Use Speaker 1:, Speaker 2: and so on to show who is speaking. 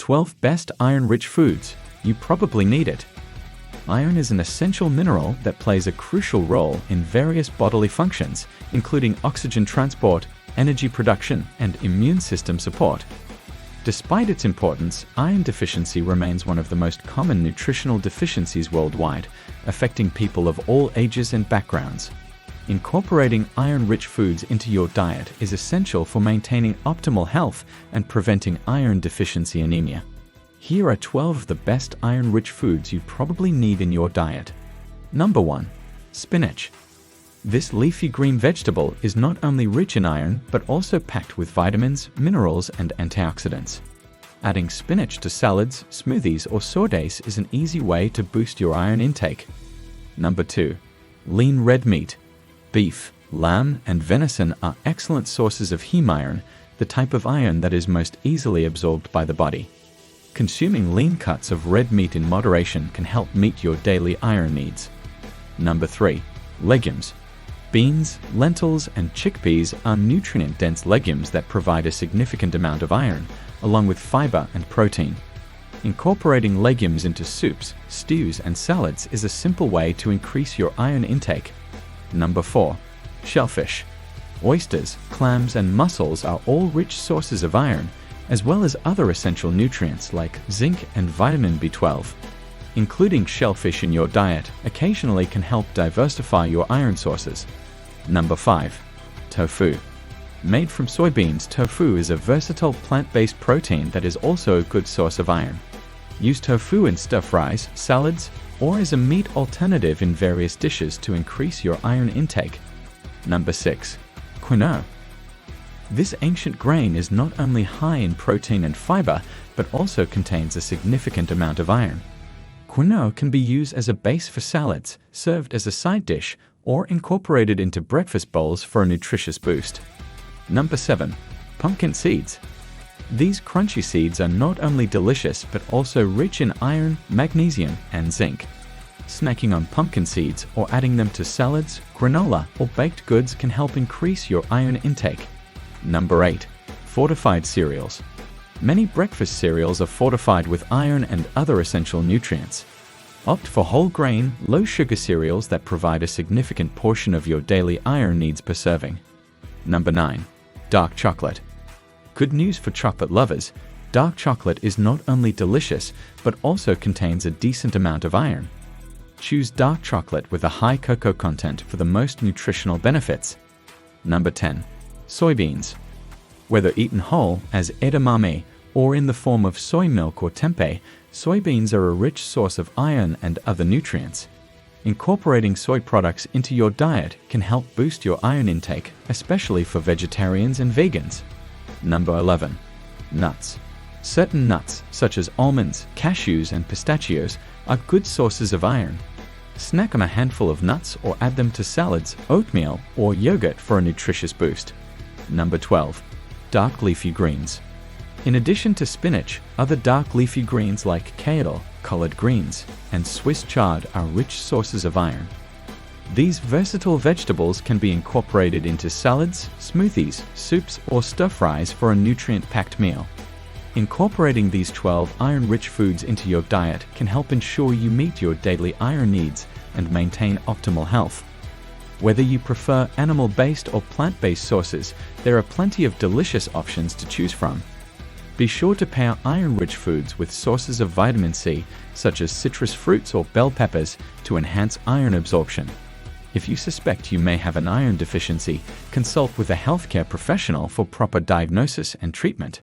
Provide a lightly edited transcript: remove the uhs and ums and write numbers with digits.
Speaker 1: 12 best iron-rich foods. You probably need it. Iron is an essential mineral that plays a crucial role in various bodily functions, including oxygen transport, energy production, and immune system support. Despite its importance, iron deficiency remains one of the most common nutritional deficiencies worldwide, affecting people of all ages and backgrounds. Incorporating iron-rich foods into your diet is essential for maintaining optimal health and preventing iron deficiency anemia. Here are 12 of the best iron-rich foods you probably need in your diet. Number 1. Spinach. This leafy green vegetable is not only rich in iron, but also packed with vitamins, minerals, and antioxidants. Adding spinach to salads, smoothies, or sorbets is an easy way to boost your iron intake. Number 2. Lean red meat. Beef, lamb, and venison are excellent sources of heme iron, the type of iron that is most easily absorbed by the body. Consuming lean cuts of red meat in moderation can help meet your daily iron needs. Number 3. Legumes. Beans, lentils, and chickpeas are nutrient-dense legumes that provide a significant amount of iron, along with fiber and protein. Incorporating legumes into soups, stews, and salads is a simple way to increase your iron intake. Number 4. Shellfish. Oysters, clams, and mussels are all rich sources of iron, as well as other essential nutrients like zinc and vitamin B12. Including shellfish in your diet occasionally can help diversify your iron sources. Number 5. Tofu. Made from soybeans, tofu is a versatile plant-based protein that is also a good source of iron. Use tofu in stir-fries, salads, or as a meat alternative in various dishes to increase your iron intake. Number 6. Quinoa. This ancient grain is not only high in protein and fiber, but also contains a significant amount of iron. Quinoa can be used as a base for salads, served as a side dish, or incorporated into breakfast bowls for a nutritious boost. Number 7. Pumpkin seeds. These crunchy seeds are not only delicious but also rich in iron, magnesium, and zinc. Snacking on pumpkin seeds or adding them to salads, granola, or baked goods can help increase your iron intake. Number 8. Fortified cereals. Many breakfast cereals are fortified with iron and other essential nutrients. Opt for whole grain, low sugar cereals that provide a significant portion of your daily iron needs per serving. Number 9. Dark chocolate. Good news for chocolate lovers, dark chocolate is not only delicious, but also contains a decent amount of iron. Choose dark chocolate with a high cocoa content for the most nutritional benefits. Number 10. Soybeans. Whether eaten whole as edamame or in the form of soy milk or tempeh, soybeans are a rich source of iron and other nutrients. Incorporating soy products into your diet can help boost your iron intake, especially for vegetarians and vegans. Number 11. Nuts. Certain nuts, such as almonds, cashews, and pistachios, are good sources of iron. Snack on a handful of nuts or add them to salads, oatmeal, or yogurt for a nutritious boost. Number 12. Dark leafy greens. In addition to spinach, other dark leafy greens like kale, collard greens, and Swiss chard are rich sources of iron. These versatile vegetables can be incorporated into salads, smoothies, soups, or stir-fries for a nutrient-packed meal. Incorporating these 12 iron-rich foods into your diet can help ensure you meet your daily iron needs and maintain optimal health. Whether you prefer animal-based or plant-based sources, there are plenty of delicious options to choose from. Be sure to pair iron-rich foods with sources of vitamin C, such as citrus fruits or bell peppers, to enhance iron absorption. If you suspect you may have an iron deficiency, consult with a healthcare professional for proper diagnosis and treatment.